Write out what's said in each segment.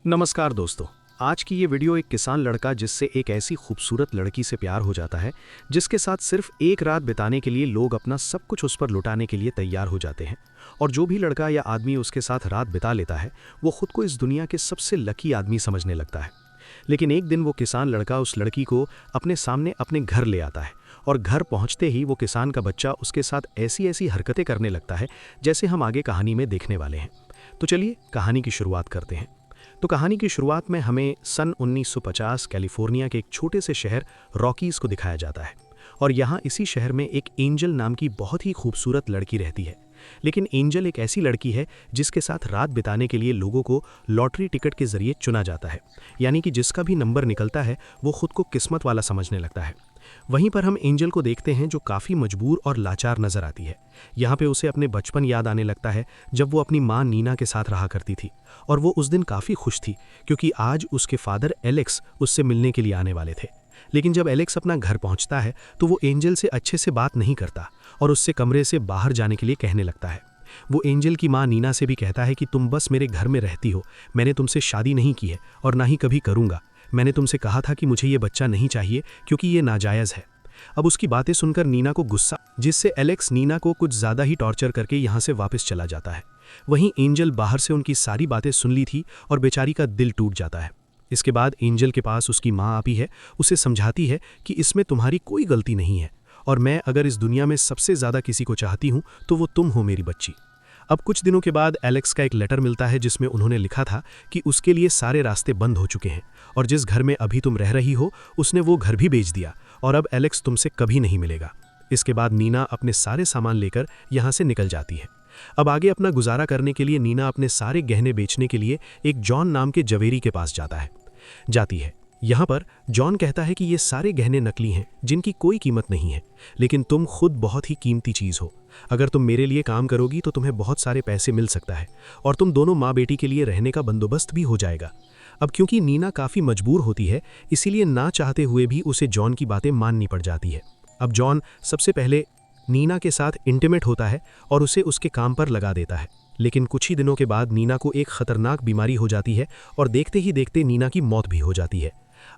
नमस्कार दोस्तों। आज की ये वीडियो एक किसान लड़का जिससे एक ऐसी खूबसूरत लड़की से प्यार हो जाता है जिसके साथ सिर्फ एक रात बिताने के लिए लोग अपना सब कुछ उस पर लुटाने के लिए तैयार हो जाते हैं। और जो भी लड़का या आदमी उसके साथ रात बिता लेता है वो खुद को इस दुनिया के सबसे लकी आदमी समझने लगता है। लेकिन एक दिन वो किसान लड़का उस लड़की को अपने सामने अपने घर ले आता है और घर पहुंचते ही वो किसान का बच्चा उसके साथ ऐसी ऐसी हरकतें करने लगता है जैसे हम आगे कहानी में देखने वाले हैं। तो चलिए कहानी की शुरुआत करते हैं। तो कहानी की शुरुआत में हमें सन 1950 कैलिफोर्निया के एक छोटे से शहर रॉकीज को दिखाया जाता है। और यहाँ इसी शहर में एक एंजल नाम की बहुत ही खूबसूरत लड़की रहती है। लेकिन एंजल एक ऐसी लड़की है जिसके साथ रात बिताने के लिए लोगों को लॉटरी टिकट के जरिए चुना जाता है, यानी कि जिसका भी नंबर निकलता है वो खुद को किस्मत वाला समझने लगता है। वहीं पर हम एंजल को देखते हैं जो काफ़ी मजबूर और लाचार नजर आती है। यहाँ पे उसे अपने बचपन याद आने लगता है जब वो अपनी माँ नीना के साथ रहा करती थी। और वो उस दिन काफ़ी खुश थी क्योंकि आज उसके फादर एलेक्स उससे मिलने के लिए आने वाले थे। लेकिन जब एलेक्स अपना घर पहुँचता है तो वो एंजल से अच्छे से बात नहीं करता और उससे कमरे से बाहर जाने के लिए कहने लगता है। वो एंजल की माँ नीना से भी कहता है कि तुम बस मेरे घर में रहती हो, मैंने तुमसे शादी नहीं की है और ना ही कभी करूँगा। मैंने तुमसे कहा था कि मुझे ये बच्चा नहीं चाहिए क्योंकि ये नाजायज़ है। अब उसकी बातें सुनकर नीना को गुस्सा, जिससे एलेक्स नीना को कुछ ज़्यादा ही टॉर्चर करके यहाँ से वापस चला जाता है। वहीं एंजल बाहर से उनकी सारी बातें सुन ली थी और बेचारी का दिल टूट जाता है। इसके बाद एंजल के पास उसकी माँ आती है, उसे समझाती है कि इसमें तुम्हारी कोई गलती नहीं है और मैं अगर इस दुनिया में सबसे ज़्यादा किसी को चाहती हूँ तो वो तुम हो मेरी बच्ची। अब कुछ दिनों के बाद एलेक्स का एक लेटर मिलता है जिसमें उन्होंने लिखा था कि उसके लिए सारे रास्ते बंद हो चुके हैं और जिस घर में अभी तुम रह रही हो उसने वो घर भी बेच दिया और अब एलेक्स तुमसे कभी नहीं मिलेगा। इसके बाद नीना अपने सारे सामान लेकर यहाँ से निकल जाती है। अब आगे अपना गुजारा करने के लिए नीना अपने सारे गहने बेचने के लिए एक जॉन नाम के जवेरी के पास जाती है। यहाँ पर जॉन कहता है कि ये सारे गहने नकली हैं जिनकी कोई कीमत नहीं है, लेकिन तुम खुद बहुत ही कीमती चीज़ हो। अगर तुम मेरे लिए काम करोगी तो तुम्हें बहुत सारे पैसे मिल सकता है और तुम दोनों माँ बेटी के लिए रहने का बंदोबस्त भी हो जाएगा। अब क्योंकि नीना काफ़ी मजबूर होती है इसीलिए ना चाहते हुए भी उसे जॉन की बातें माननी पड़ जाती है। अब जॉन सबसे पहले नीना के साथ इंटीमेट होता है और उसे उसके काम पर लगा देता है। लेकिन कुछ ही दिनों के बाद नीना को एक खतरनाक बीमारी हो जाती है और देखते ही देखते नीना की मौत भी हो जाती है।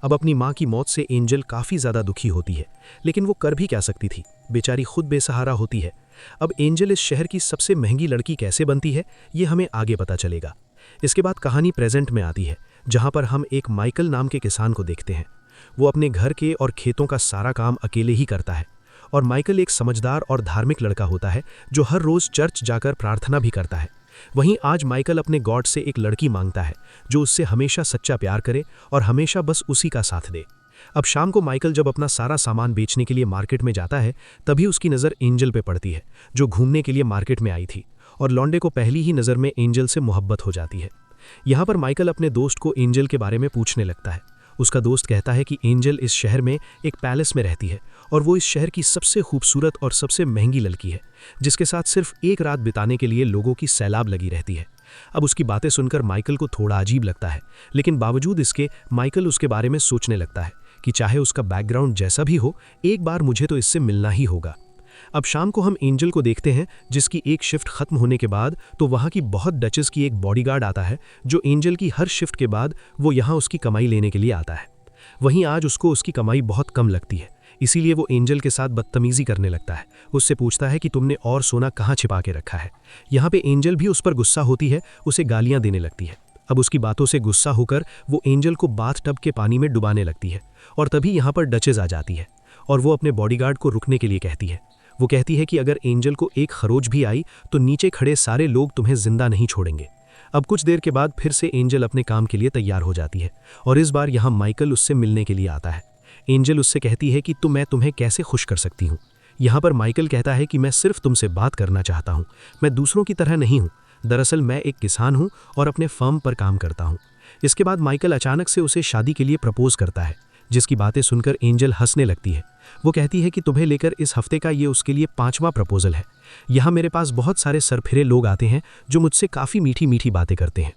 अब अपनी माँ की मौत से एंजल काफ़ी ज़्यादा दुखी होती है, लेकिन वो कर भी क्या सकती थी, बेचारी खुद बेसहारा होती है। अब एंजल इस शहर की सबसे महंगी लड़की कैसे बनती है ये हमें आगे पता चलेगा। इसके बाद कहानी प्रेजेंट में आती है जहाँ पर हम एक माइकल नाम के किसान को देखते हैं। वो अपने घर के और खेतों का सारा काम अकेले ही करता है और माइकल एक समझदार और धार्मिक लड़का होता है जो हर रोज़ चर्च जाकर प्रार्थना भी करता है। वहीं आज माइकल अपने गॉड से एक लड़की मांगता है जो उससे हमेशा सच्चा प्यार करे और हमेशा बस उसी का साथ दे। अब शाम को माइकल जब अपना सारा सामान बेचने के लिए मार्केट में जाता है तभी उसकी नज़र एंजल पे पड़ती है जो घूमने के लिए मार्केट में आई थी और लौंडे को पहली ही नज़र में एंजल से मोहब्बत हो जाती है। यहाँ पर माइकल अपने दोस्त को एंजल के बारे में पूछने लगता है। उसका दोस्त कहता है कि एंजल इस शहर में एक पैलेस में रहती है और वो इस शहर की सबसे खूबसूरत और सबसे महंगी लड़की है जिसके साथ सिर्फ एक रात बिताने के लिए लोगों की सैलाब लगी रहती है। अब उसकी बातें सुनकर माइकल को थोड़ा अजीब लगता है, लेकिन बावजूद इसके माइकल उसके बारे में सोचने लगता है कि चाहे उसका बैकग्राउंड जैसा भी हो एक बार मुझे तो इससे मिलना ही होगा। अब शाम को हम एंजल को देखते हैं जिसकी एक शिफ्ट खत्म होने के बाद तो वहाँ की बहुत डचेस की एक बॉडीगार्ड आता है जो एंजल की हर शिफ्ट के बाद वो यहाँ उसकी कमाई लेने के लिए आता है। वहीं आज उसको उसकी कमाई बहुत कम लगती है, इसीलिए वो एंजल के साथ बदतमीजी करने लगता है। उससे पूछता है कि तुमने और सोना कहाँ छिपा के रखा है। यहाँ पे एंजल भी उस पर गुस्सा होती है, उसे गालियाँ देने लगती है। अब उसकी बातों से गुस्सा होकर वो एंजल को बाथटब के पानी में डुबाने लगती है और तभी यहाँ पर डचेस आ जाती है और वो अपने बॉडीगार्ड को रुकने के लिए कहती है। वो कहती है कि अगर एंजल को एक खरोच भी आई तो नीचे खड़े सारे लोग तुम्हें जिंदा नहीं छोड़ेंगे। अब कुछ देर के बाद फिर से एंजल अपने काम के लिए तैयार हो जाती है और इस बार यहाँ माइकल उससे मिलने के लिए आता है। एंजल उससे कहती है कि मैं तुम्हें कैसे खुश कर सकती हूँ। यहाँ पर माइकल कहता है कि मैं सिर्फ तुमसे बात करना चाहता हूँ, मैं दूसरों की तरह नहीं हूँ। दरअसल मैं एक किसान हूँ और अपने फर्म पर काम करता हूँ। इसके बाद माइकल अचानक से उसे शादी के लिए प्रपोज करता है, जिसकी बातें सुनकर एंजल हंसने लगती है। वो कहती है कि तुम्हें लेकर इस हफ्ते का ये उसके लिए 5वां प्रपोजल है। यहाँ मेरे पास बहुत सारे सरफिरे लोग आते हैं जो मुझसे काफ़ी मीठी मीठी बातें करते हैं।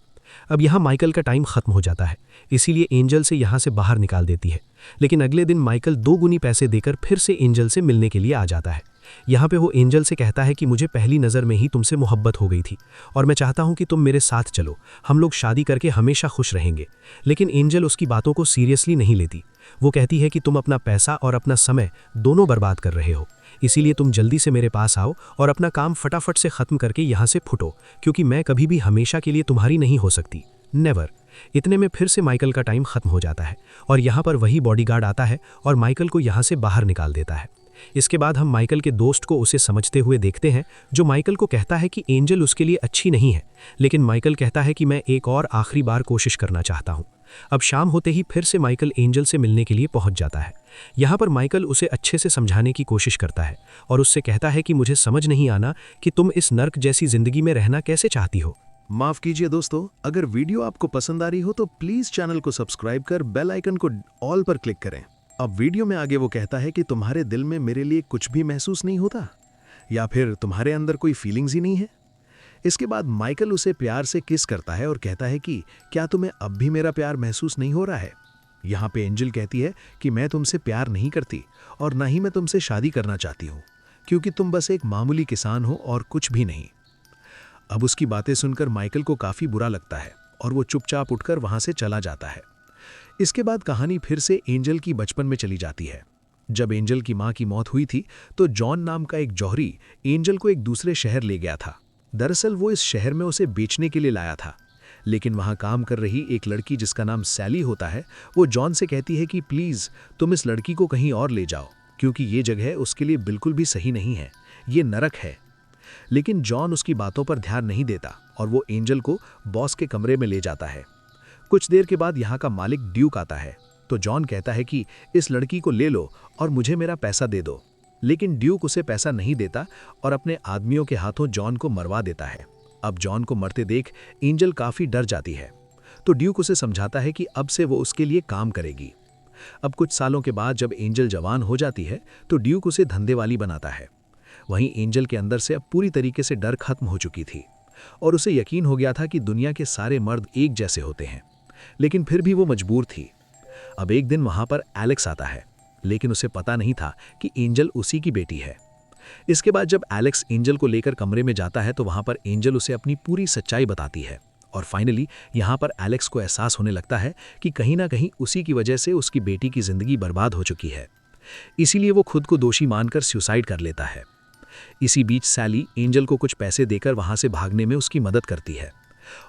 अब यहाँ माइकल का टाइम खत्म हो जाता है, इसीलिए एंजल से यहाँ से बाहर निकाल देती है। लेकिन अगले दिन माइकल 2 गुनी पैसे देकर फिर से एंजल से मिलने के लिए आ जाता है। यहाँ पे वो एंजल से कहता है कि मुझे पहली नज़र में ही तुमसे मोहब्बत हो गई थी और मैं चाहता हूँ कि तुम मेरे साथ चलो, हम लोग शादी करके हमेशा खुश रहेंगे। लेकिन एंजल उसकी बातों को सीरियसली नहीं लेती। वो कहती है कि तुम अपना पैसा और अपना समय दोनों बर्बाद कर रहे हो, इसीलिए तुम जल्दी से मेरे पास आओ और अपना काम फटाफट से ख़त्म करके यहाँ से फुटो, क्योंकि मैं कभी भी हमेशा के लिए तुम्हारी नहीं हो सकती, नेवर। इतने में फिर से माइकल का टाइम खत्म हो जाता है और यहाँ पर वही बॉडीगार्ड आता है और माइकल को यहाँ से बाहर निकाल देता है। इसके बाद हम माइकल के दोस्त को उसे समझते हुए देखते हैं, जो माइकल को कहता है कि एंजल उसके लिए अच्छी नहीं है, लेकिन माइकल कहता है कि मैं एक और आखिरी बार कोशिश करना चाहता हूँ। अब शाम होते ही फिर से माइकल एंजल से मिलने के लिए पहुंच जाता है। यहाँ पर माइकल उसे अच्छे से समझाने की कोशिश करता है और उससे कहता है कि मुझे समझ नहीं आना कि तुम इस नर्क जैसी जिंदगी में रहना कैसे चाहती हो। माफ कीजिए दोस्तों, अगर वीडियो आपको पसंद आ रही हो तो प्लीज चैनल को सब्सक्राइब कर बेल आइकन को ऑल पर क्लिक करें। अब वीडियो में आगे वो कहता है कि तुम्हारे दिल में मेरे लिए कुछ भी महसूस नहीं होता, या फिर तुम्हारे अंदर कोई फीलिंग्स ही नहीं है। इसके बाद माइकल उसे प्यार से किस करता है और कहता है कि क्या तुम्हें अब भी मेरा प्यार महसूस नहीं हो रहा है। यहाँ पे एंजल कहती है कि मैं तुमसे प्यार नहीं करती और ना ही मैं तुमसे शादी करना चाहती हूँ, क्योंकि तुम बस एक मामूली किसान हो और कुछ भी नहीं। अब उसकी बातें सुनकर माइकल को काफ़ी बुरा लगता है और वो चुपचाप उठकर वहाँ से चला जाता है। इसके बाद कहानी फिर से एंजल की बचपन में चली जाती है। जब एंजल की माँ की मौत हुई थी तो जॉन नाम का एक जौहरी एंजल को एक दूसरे शहर ले गया था। दरअसल वो इस शहर में उसे बेचने के लिए लाया था, लेकिन वहाँ काम कर रही एक लड़की जिसका नाम सैली होता है, वो जॉन से कहती है कि प्लीज़ तुम इस लड़की को कहीं और ले जाओ, क्योंकि ये जगह उसके लिए बिल्कुल भी सही नहीं है, ये नरक है। लेकिन जॉन उसकी बातों पर ध्यान नहीं देता और वो एंजल को बॉस के कमरे में ले जाता है। कुछ देर के बाद यहाँ का मालिक ड्यूक आता है, तो जॉन कहता है कि इस लड़की को ले लो और मुझे मेरा पैसा दे दो। लेकिन ड्यूक उसे पैसा नहीं देता और अपने आदमियों के हाथों जॉन को मरवा देता है। अब जॉन को मरते देख एंजल काफ़ी डर जाती है, तो ड्यूक उसे समझाता है कि अब से वो उसके लिए काम करेगी। अब कुछ सालों के बाद जब एंजल जवान हो जाती है तो ड्यूक उसे धंधे वाली बनाता है। वहीं एंजल के अंदर से अब पूरी तरीके से डर खत्म हो चुकी थी और उसे यकीन हो गया था कि दुनिया के सारे मर्द एक जैसे होते हैं, लेकिन फिर भी वो मजबूर थी। अब एक दिन वहां पर एलेक्स आता है, लेकिन उसे पता नहीं था कि एंजल उसी की बेटी है। इसके बाद जब एलेक्स एंजल को लेकर कमरे में जाता है तो वहां पर एंजल उसे अपनी पूरी सच्चाई बताती है और फाइनली यहाँ पर एलेक्स को एहसास होने लगता है कि कहीं ना कहीं उसी की वजह से उसकी बेटी की जिंदगी बर्बाद हो चुकी है। इसीलिए वो खुद को दोषी मानकर सुसाइड कर लेता है। इसी बीच सैली एंजल को कुछ पैसे देकर वहां से भागने में उसकी मदद करती है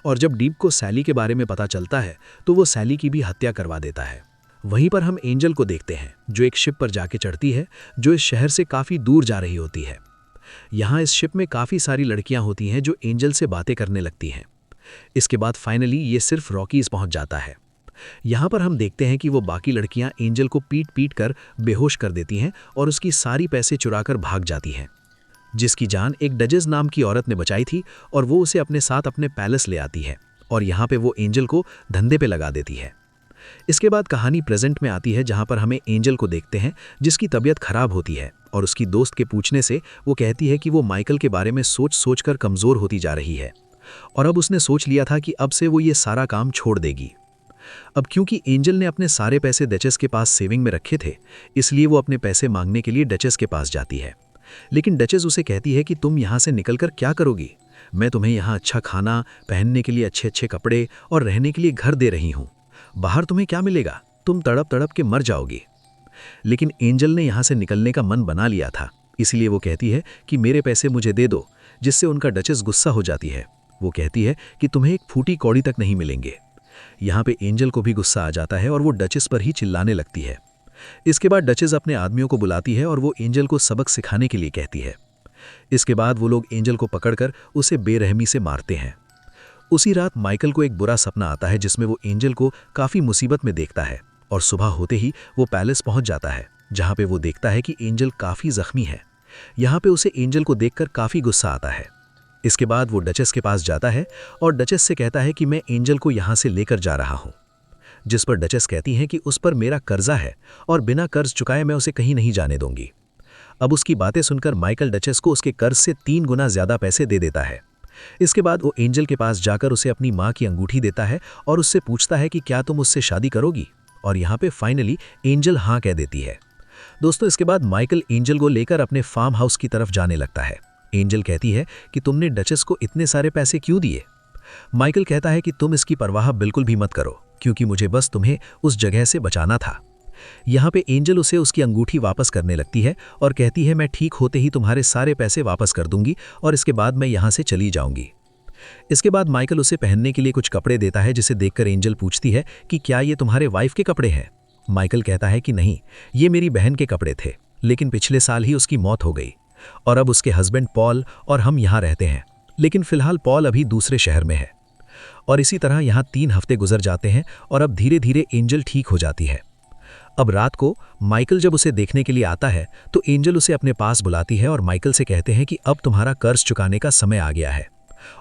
और जब डीप को सैली के बारे में पता चलता है तो वो सैली की भी हत्या करवा देता है। वहीं पर हम एंजल को देखते हैं जो एक शिप पर जाके चढ़ती है जो इस शहर से काफ़ी दूर जा रही होती है। यहाँ इस शिप में काफ़ी सारी लड़कियाँ होती हैं जो एंजल से बातें करने लगती हैं। इसके बाद फाइनली ये सिर्फ रॉकीज पहुँच जाता है। यहाँ पर हम देखते हैं कि वो बाकी लड़कियाँ एंजल को पीट पीट कर बेहोश कर देती हैं और उसकी सारी पैसे चुराकर भाग जाती हैं, जिसकी जान एक डजेस नाम की औरत ने बचाई थी और वो उसे अपने साथ अपने पैलेस ले आती है और यहाँ पे वो एंजल को धंधे पे लगा देती है। इसके बाद कहानी प्रेजेंट में आती है जहाँ पर हमें एंजल को देखते हैं जिसकी तबीयत खराब होती है और उसकी दोस्त के पूछने से वो कहती है कि वो माइकल के बारे में सोच सोच कर कमज़ोर होती जा रही है और अब उसने सोच लिया था कि अब से वो ये सारा काम छोड़ देगी। अब क्योंकि एंजल ने अपने सारे पैसे डचेस के पास सेविंग में रखे थे, इसलिए वो अपने पैसे मांगने के लिए डचेस के पास जाती है। लेकिन डचेस उसे कहती है कि तुम यहाँ से निकलकर क्या करोगी, मैं तुम्हें यहाँ अच्छा खाना, पहनने के लिए अच्छे अच्छे कपड़े और रहने के लिए घर दे रही हूँ, बाहर तुम्हें क्या मिलेगा, तुम तड़प तड़प के मर जाओगी। लेकिन एंजल ने यहाँ से निकलने का मन बना लिया था, इसलिए वो कहती है कि मेरे पैसे मुझे दे दो, जिससे उनका डचेस गुस्सा हो जाती है। वो कहती है कि तुम्हें एक फूटी कौड़ी तक नहीं मिलेंगे। यहाँ पे एंजल को भी गुस्सा आ जाता है और वो डचेस पर ही चिल्लाने लगती है। इसके बाद डचेस अपने आदमियों को बुलाती है और वो एंजल को सबक सिखाने के लिए कहती है। इसके बाद वो लोग एंजल को पकड़कर उसे बेरहमी से मारते हैं। उसी रात माइकल को एक बुरा सपना आता है जिसमें वो एंजल को काफ़ी मुसीबत में देखता है और सुबह होते ही वो पैलेस पहुंच जाता है जहां पे वो देखता है कि एंजल काफ़ी जख्मी है। यहाँ पे उसे एंजल को देखकर काफ़ी गुस्सा आता है। इसके बाद वो डचेस के पास जाता है और डचेस से कहता है कि मैं एंजल को यहाँ से लेकर जा रहा हूँ, जिस पर डचेस कहती हैं कि उस पर मेरा कर्जा है और बिना कर्ज चुकाए मैं उसे कहीं नहीं जाने दूंगी। अब उसकी बातें सुनकर माइकल डचेस को उसके कर्ज से 3 गुना ज़्यादा पैसे दे देता है। इसके बाद वो एंजल के पास जाकर उसे अपनी माँ की अंगूठी देता है और उससे पूछता है कि क्या तुम उससे शादी करोगी, और यहाँ पे फाइनली एंजल हाँ कह देती है। दोस्तों, इसके बाद माइकल एंजल को लेकर अपने फार्म हाउस की तरफ जाने लगता है। एंजल कहती है कि तुमने डचेस को इतने सारे पैसे क्यों दिए? माइकल कहता है कि तुम इसकी परवाह बिल्कुल भी मत करो, क्योंकि मुझे बस तुम्हें उस जगह से बचाना था। यहाँ पे एंजल उसे उसकी अंगूठी वापस करने लगती है और कहती है, मैं ठीक होते ही तुम्हारे सारे पैसे वापस कर दूंगी और इसके बाद मैं यहाँ से चली जाऊंगी। इसके बाद माइकल उसे पहनने के लिए कुछ कपड़े देता है, जिसे देखकर एंजल पूछती है कि क्या ये तुम्हारे वाइफ के कपड़े हैं? माइकल कहता है कि नहीं, ये मेरी बहन के कपड़े थे, लेकिन पिछले साल ही उसकी मौत हो गई और अब उसके हस्बैंड पॉल और हम यहाँ रहते हैं, लेकिन फिलहाल पॉल अभी दूसरे शहर में है। और इसी तरह यहाँ 3 हफ्ते गुजर जाते हैं और अब धीरे धीरे एंजल ठीक हो जाती है। अब रात को माइकल जब उसे देखने के लिए आता है तो एंजल उसे अपने पास बुलाती है और माइकल से कहते हैं कि अब तुम्हारा कर्ज चुकाने का समय आ गया है,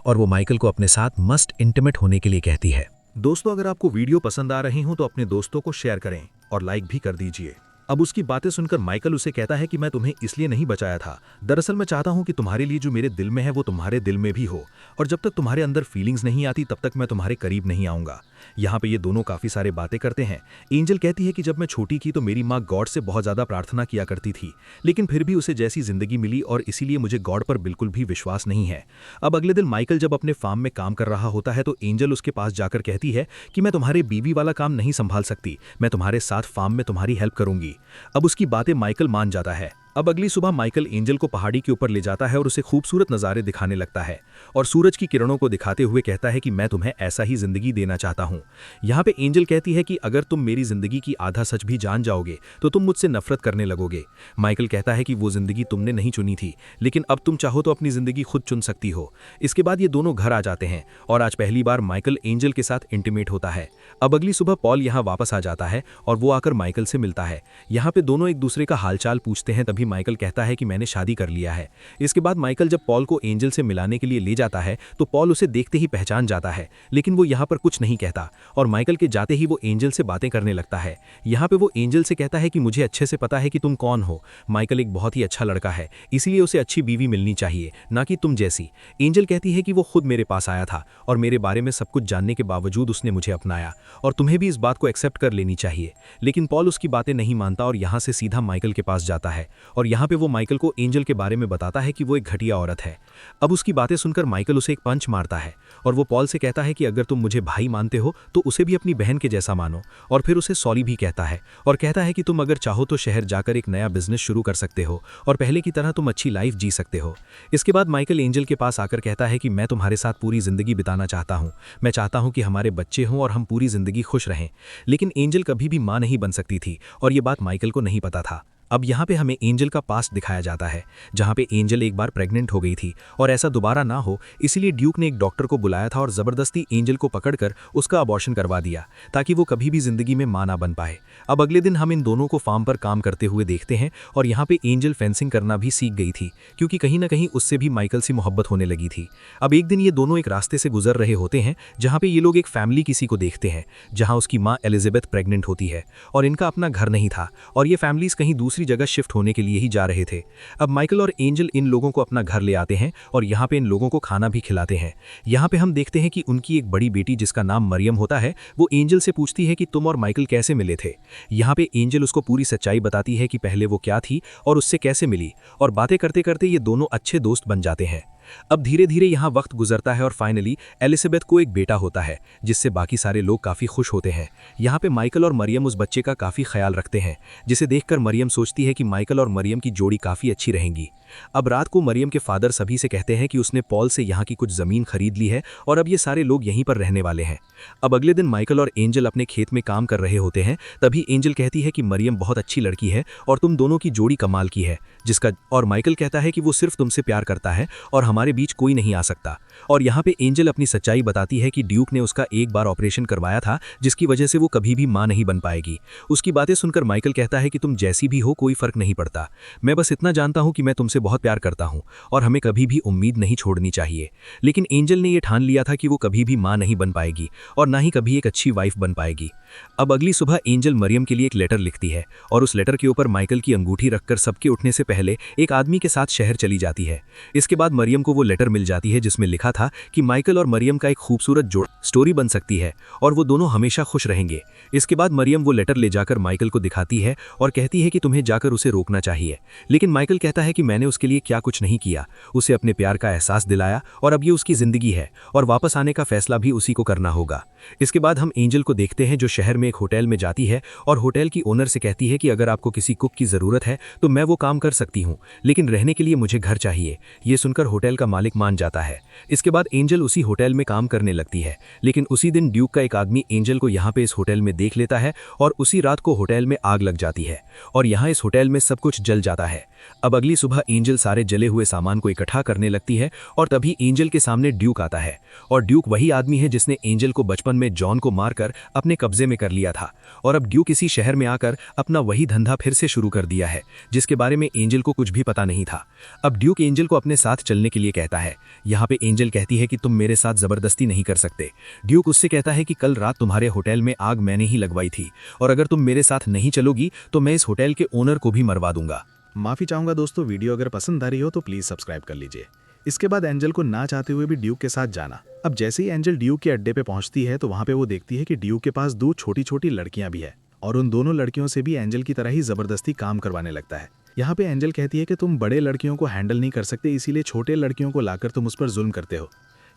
और वो माइकल को अपने साथ मस्ट इंटीमेट होने के लिए कहती है। दोस्तों, अगर आपको वीडियो पसंद आ रही हो तो अपने दोस्तों को शेयर करें और लाइक भी कर दीजिए। अब उसकी बातें सुनकर माइकल उसे कहता है कि मैं तुम्हें इसलिए नहीं बचाया था, दरअसल मैं चाहता हूं कि तुम्हारे लिए जो मेरे दिल में है वो तुम्हारे दिल में भी हो, और जब तक तुम्हारे अंदर फीलिंग्स नहीं आती तब तक मैं तुम्हारे करीब नहीं आऊंगा। यहाँ पे ये दोनों काफी सारे बातें करते हैं। एंजल कहती है कि जब मैं छोटी थी तो मेरी माँ गॉड से बहुत ज्यादा प्रार्थना किया करती थी, लेकिन फिर भी उसे जैसी जिंदगी मिली और इसीलिए मुझे गॉड पर बिल्कुल भी विश्वास नहीं है। अब अगले दिन माइकल जब अपने फार्म में काम कर रहा होता है तो एंजल उसके पास जाकर कहती है कि मैं तुम्हारे बीवी वाला काम नहीं संभाल सकती, मैं तुम्हारे साथ फार्म में तुम्हारी हेल्प करूंगी। अब उसकी बातें माइकल मान जाता है। अब अगली सुबह माइकल एंजल को पहाड़ी के ऊपर ले जाता है और उसे खूबसूरत नज़ारे दिखाने लगता है और सूरज की किरणों को दिखाते हुए कहता है कि मैं तुम्हें ऐसा ही जिंदगी देना चाहता हूँ। यहाँ पे एंजल कहती है कि अगर तुम मेरी जिंदगी की आधा सच भी जान जाओगे तो तुम मुझसे नफरत करने लगोगे। माइकल कहता है कि वो जिंदगी तुमने नहीं चुनी थी, लेकिन अब तुम चाहो तो अपनी जिंदगी खुद चुन सकती हो। इसके बाद ये दोनों घर आ जाते हैं और आज पहली बार माइकल एंजल के साथ इंटीमेट होता है। अब अगली सुबह पॉल यहाँ वापस आ जाता है और वो आकर माइकल से मिलता है। यहाँ पे दोनों एक दूसरे का हालचाल पूछते हैं, तभी माइकल कहता है कि मैंने शादी कर लिया है। इसके बाद माइकल जब पॉल को एंजल से मिलाने के लिए ले जाता है तो पॉल उसे देखते ही पहचान जाता है, लेकिन वो यहाँ पर कुछ नहीं कहता और माइकल के जाते ही वो एंजल से बातें करने लगता है। यहाँ पे वो एंजल से कहता है कि मुझे अच्छे से पता है कि तुम कौन हो। माइकल एक बहुत ही अच्छा लड़का है, इसीलिए उसे अच्छी बीवी मिलनी चाहिए, ना कि तुम जैसी। एंजल कहती है कि वो खुद मेरे पास आया था और मेरे बारे में सब कुछ जानने के बावजूद उसने मुझे अपनाया और तुम्हें भी इस बात को एक्सेप्ट कर लेनी चाहिए। लेकिन पॉल उसकी बातें नहीं मानता और यहाँ से सीधा माइकल के पास जाता है और यहाँ पे वो माइकल को एंजल के बारे में बताता है कि वो एक घटिया औरत है। अब उसकी बातें सुनकर माइकल उसे एक पंच मारता है और वो पॉल से कहता है कि अगर तुम मुझे भाई मानते हो तो उसे भी अपनी बहन के जैसा मानो, और फिर उसे सॉरी भी कहता है और कहता है कि तुम अगर चाहो तो शहर जाकर एक नया बिजनेस शुरू कर सकते हो और पहले की तरह तुम अच्छी लाइफ जी सकते हो। इसके बाद माइकल एंजल के पास आकर कहता है कि मैं तुम्हारे साथ पूरी जिंदगी बिताना चाहता हूँ, मैं चाहता हूँ कि हमारे बच्चे हों और हम पूरी जिंदगी खुश रहें। लेकिन एंजल कभी भी माँ नहीं बन सकती थी और ये बात माइकल को नहीं पता था। अब यहाँ पे हमें एंजल का पास्ट दिखाया जाता है, जहाँ पे एंजल एक बार प्रेग्नेंट हो गई थी और ऐसा दोबारा ना हो इसलिए ड्यूक ने एक डॉक्टर को बुलाया था और ज़बरदस्ती एंजल को पकड़कर उसका अबॉर्शन करवा दिया ताकि वो कभी भी जिंदगी में मां ना बन पाए। अब अगले दिन हम इन दोनों को फार्म पर काम करते हुए देखते हैं और यहाँ पे एंजल फेंसिंग करना भी सीख गई थी, क्योंकि कहीं ना कहीं उससे भी माइकल से मोहब्बत होने लगी थी। अब एक दिन ये दोनों एक रास्ते से गुजर रहे होते हैं जहाँ पे ये लोग एक फैमिली किसी को देखते हैं जहाँ उसकी माँ एलिजाबेथ प्रेग्नेंट होती है और इनका अपना घर नहीं था और ये फैमिलीज कहीं दूसरी जगह शिफ्ट होने के लिए ही जा रहे थे। अब माइकल और एंजल इन लोगों को अपना घर ले आते हैं और यहाँ पे इन लोगों को खाना भी खिलाते हैं। यहाँ पे हम देखते हैं कि उनकी एक बड़ी बेटी जिसका नाम मरियम होता है वो एंजल से पूछती है कि तुम और माइकल कैसे मिले थे। यहाँ पे एंजल उसको पूरी सच्चाई बताती है कि पहले वो क्या थी और उससे कैसे मिली, और बातें करते करते ये दोनों अच्छे दोस्त बन जाते हैं। अब धीरे धीरे यहाँ वक्त गुजरता है और फाइनली एलिजाबेथ को एक बेटा होता है जिससे बाकी सारे लोग काफ़ी खुश होते हैं। यहाँ पे माइकल और मरियम उस बच्चे का काफ़ी ख्याल रखते हैं, जिसे देखकर मरियम सोचती है कि माइकल और मरियम की जोड़ी काफ़ी अच्छी रहेंगी। अब रात को मरियम के फादर सभी से कहते हैं कि उसने पॉल से यहाँ की कुछ ज़मीन खरीद ली है और अब ये सारे लोग यहीं पर रहने वाले हैं। अब अगले दिन माइकल और एंजल अपने खेत में काम कर रहे होते हैं, तभी एंजल कहती है कि मरियम बहुत अच्छी लड़की है और तुम दोनों की जोड़ी कमाल की है, और माइकल कहता है कि वो सिर्फ तुमसे प्यार करता है और हमारे बीच कोई नहीं आ सकता। और यहाँ पे एंजल अपनी सच्चाई बताती है कि ड्यूक ने उसका एक बार ऑपरेशन करवाया था जिसकी वजह से वो कभी भी मां नहीं बन पाएगी। उसकी बातें सुनकर माइकल कहता है कि तुम जैसी भी हो कोई फर्क नहीं पड़ता, मैं बस इतना जानता हूँ कि मैं तुमसे बहुत प्यार करता हूँ और हमें कभी भी उम्मीद नहीं छोड़नी चाहिए। लेकिन एंजल ने यह ठान लिया था कि वो कभी भी मां नहीं बन पाएगी और ना ही कभी एक अच्छी वाइफ बन पाएगी। अब अगली सुबह एंजल मरियम के लिए एक लेटर लिखती है और उस लेटर के ऊपर माइकल की अंगूठी रखकर सबके उठने से पहले एक आदमी के साथ शहर चली जाती है। इसके बाद मरियम को वो लेटर मिल जाती है जिसमें लिखा था कि माइकल और मरियम का एक खूबसूरत जोड़ स्टोरी बन सकती है और वो दोनों हमेशा खुश रहेंगे। इसके बाद मरियम वो लेटर ले जाकर माइकल को दिखाती है और कहती है कि तुम्हें जाकर उसे रोकना चाहिए, लेकिन माइकल कहता है कि मैंने उसके लिए क्या कुछ नहीं किया, उसे अपने प्यार का एहसास दिलाया और अब ये उसकी जिंदगी है और वापस आने का फैसला भी उसी को करना होगा। इसके बाद हम एंजल को देखते हैं जो शहर में एक होटल में जाती है और होटल की ओनर से कहती है कि अगर आपको किसी कुक की ज़रूरत है तो मैं वो काम कर सकती हूँ, लेकिन रहने के लिए मुझे घर चाहिए। ये सुनकर होटल का मालिक मान जाता है। इसके बाद एंजल उसी होटल में काम करने लगती है, लेकिन उसी दिन ड्यूक का एक आदमी एंजल को यहाँ पे इस होटल में देख लेता है और उसी रात को होटल में आग लग जाती है और यहाँ इस होटल में सब कुछ जल जाता है। अब अगली सुबह एंजल सारे जले हुए सामान को इकट्ठा करने लगती है और तभी एंजल के सामने ड्यूक आता है और ड्यूक वही आदमी है जिसने एंजल को बचपन में जॉन को मारकर अपने कब्जे में कर लिया था और अब ड्यूक इसी शहर में आकर अपना वही धंधा फिर से शुरू कर दिया है जिसके बारे में एंजल को कुछ भी पता नहीं था। अब ड्यूक एंजल को अपने साथ चलने के लिए कहता है। यहाँ पे एंजल कहती है कि तुम मेरे साथ जबरदस्ती नहीं कर सकते। ड्यूक उससे कहता है कि कल रात तुम्हारे होटल में आग मैंने ही लगवाई थी और अगर तुम मेरे साथ नहीं चलोगी तो मैं इस होटल के ओनर को भी मरवा दूंगा। माफी चाहूंगा दोस्तों, वीडियो अगर पसंद आ रही हो तो प्लीज सब्सक्राइब कर लीजिए। इसके बाद एंजल को ना चाहते हुए भी ड्यूक के साथ जाना। अब जैसे ही एंजल ड्यूक के अड्डे पे पहुंचती है तो वहां पे वो देखती है कि ड्यूक के पास 2 छोटी छोटी लड़कियां भी है और उन दोनों लड़कियों से भी एंजल की तरह ही जबरदस्ती काम करवाने लगता है। यहाँ पे एंजल कहती है कि तुम बड़े लड़कियों को हैंडल नहीं कर सकते, इसीलिए छोटे लड़कियों को लाकर तुम उस पर जुल्म करते हो।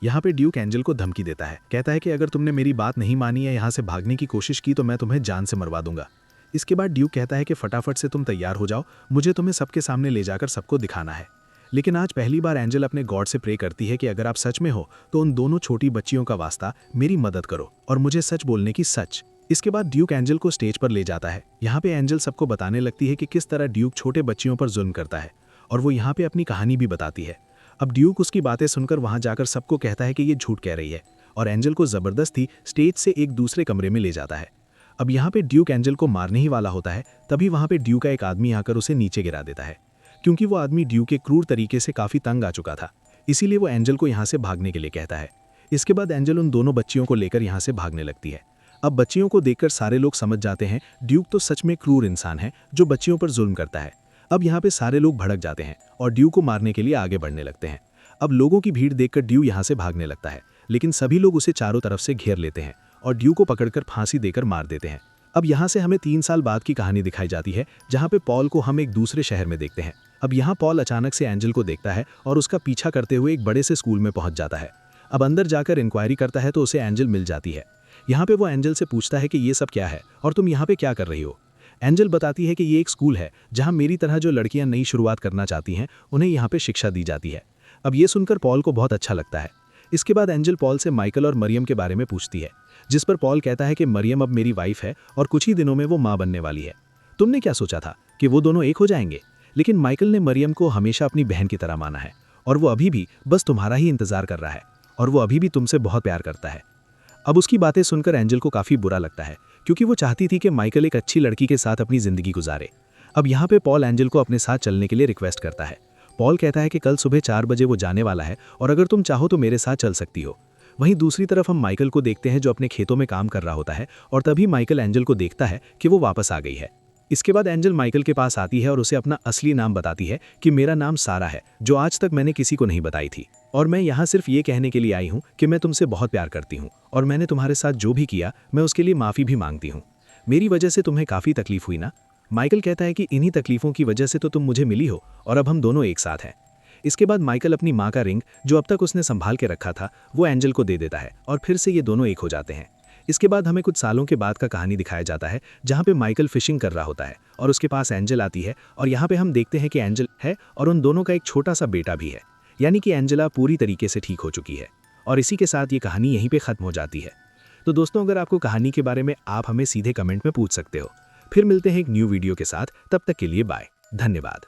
यहाँ पे ड्यूक एंजल को धमकी देता है, कहता है कि अगर तुमने मेरी बात नहीं मानी या यहाँ से भागने की कोशिश की तो मैं तुम्हें जान से मरवा दूंगा। इसके बाद ड्यूक कहता है कि फटाफट से तुम तैयार हो जाओ, मुझे तुम्हें सबके सामने ले जाकर सबको दिखाना है। लेकिन आज पहली बार एंजल अपने गॉड से प्रे करती है कि अगर आप सच में हो तो उन दोनों छोटी बच्चियों का वास्ता मेरी मदद करो और मुझे सच बोलने की सच। इसके बाद ड्यूक एंजल को स्टेज पर ले जाता है। यहाँ पे एंजल सबको बताने लगती है कि किस तरह ड्यूक छोटे बच्चियों पर जुल्म करता है और वो यहाँ पे अपनी कहानी भी बताती है। अब ड्यूक उसकी बातें सुनकर वहाँ जाकर सबको कहता है कि ये झूठ कह रही है और एंजल को जबरदस्ती स्टेज से एक दूसरे कमरे में ले जाता है। अब यहाँ पे ड्यूक एंजल को मारने ही वाला होता है, तभी वहाँ पे ड्यूक का एक आदमी आकर उसे नीचे गिरा देता है क्योंकि वो आदमी ड्यूक के क्रूर तरीके से काफी तंग आ चुका था, इसीलिए वो एंजल को यहाँ से भागने के लिए कहता है। इसके बाद एंजल उन दोनों बच्चियों को लेकर यहाँ से भागने लगती है। अब बच्चियों को देखकर सारे लोग समझ जाते हैं ड्यूक तो सच में क्रूर इंसान है जो बच्चियों पर जुल्म करता है। अब यहाँ पे सारे लोग भड़क जाते हैं और ड्यूक को मारने के लिए आगे बढ़ने लगते हैं। अब लोगों की भीड़ देखकर ड्यूक यहाँ से भागने लगता है, लेकिन सभी लोग उसे चारों तरफ से घेर लेते हैं और ड्यूक को पकड़कर फांसी देकर मार देते हैं। अब यहाँ से हमें 3 साल बाद की कहानी दिखाई जाती है जहाँ पे पॉल को हम एक दूसरे शहर में देखते हैं। अब यहाँ पॉल अचानक से एंजल को देखता है और उसका पीछा करते हुए एक बड़े से स्कूल में पहुंच जाता है। अब अंदर जाकर इंक्वायरी करता है तो उसे एंजल मिल जाती है। यहाँ पे वो एंजल से पूछता है कि ये सब क्या है और तुम यहाँ पे क्या कर रही हो। एंजल बताती है कि ये एक स्कूल है जहाँ मेरी तरह जो लड़कियाँ नई शुरुआत करना चाहती हैं उन्हें यहाँ पे शिक्षा दी जाती है। अब ये सुनकर पॉल को बहुत अच्छा लगता है। इसके बाद एंजल पॉल से माइकल और मरियम के बारे में पूछती है, जिस पर पॉल कहता है कि मरियम अब मेरी वाइफ है और कुछ ही दिनों में वो माँ बनने वाली है। तुमने क्या सोचा था कि वो दोनों एक हो जाएंगे, लेकिन माइकल ने मरियम को हमेशा अपनी बहन की तरह माना है और वो अभी भी बस तुम्हारा ही इंतजार कर रहा है और वो अभी भी तुमसे बहुत प्यार करता है। अब उसकी बातें सुनकर एंजल को काफी बुरा लगता है क्योंकि वो चाहती थी कि माइकल एक अच्छी लड़की के साथ अपनी जिंदगी गुजारे। अब यहाँ पे पॉल एंजल को अपने साथ चलने के लिए रिक्वेस्ट करता है। पॉल कहता है कि कल सुबह 4 बजे वो जाने वाला है और अगर तुम चाहो तो मेरे साथ चल सकती हो। वहीं दूसरी तरफ हम माइकल को देखते हैं जो अपने खेतों में काम कर रहा होता है और तभी माइकल एंजल को देखता है कि वो वापस आ गई है। इसके बाद एंजल माइकल के पास आती है और उसे अपना असली नाम बताती है कि मेरा नाम सारा है, जो आज तक मैंने किसी को नहीं बताई थी और मैं यहाँ सिर्फ ये कहने के लिए आई हूँ कि मैं तुमसे बहुत प्यार करती हूँ और मैंने तुम्हारे साथ जो भी किया मैं उसके लिए माफ़ी भी मांगती हूँ। मेरी वजह से तुम्हें काफ़ी तकलीफ हुई ना। माइकल कहता है कि इन्हीं तकलीफों की वजह से तो तुम मुझे मिली हो और अब हम दोनों एक साथ हैं। इसके बाद माइकल अपनी माँ का रिंग जो अब तक उसने संभाल के रखा था वो एंजल को दे देता है और फिर से ये दोनों एक हो जाते हैं। इसके बाद हमें कुछ सालों के बाद का कहानी दिखाया जाता है जहाँ पे माइकल फिशिंग कर रहा होता है और उसके पास एंजल आती है और यहाँ पे हम देखते हैं कि एंजल है और उन दोनों का एक छोटा सा बेटा भी है, यानी कि एंजेला पूरी तरीके से ठीक हो चुकी है। और इसी के साथ ये कहानी यहीं पे खत्म हो जाती है। तो दोस्तों, अगर आपको कहानी के बारे में आप हमें सीधे कमेंट में पूछ सकते हो। फिर मिलते हैं एक न्यू वीडियो के साथ, तब तक के लिए बाय, धन्यवाद।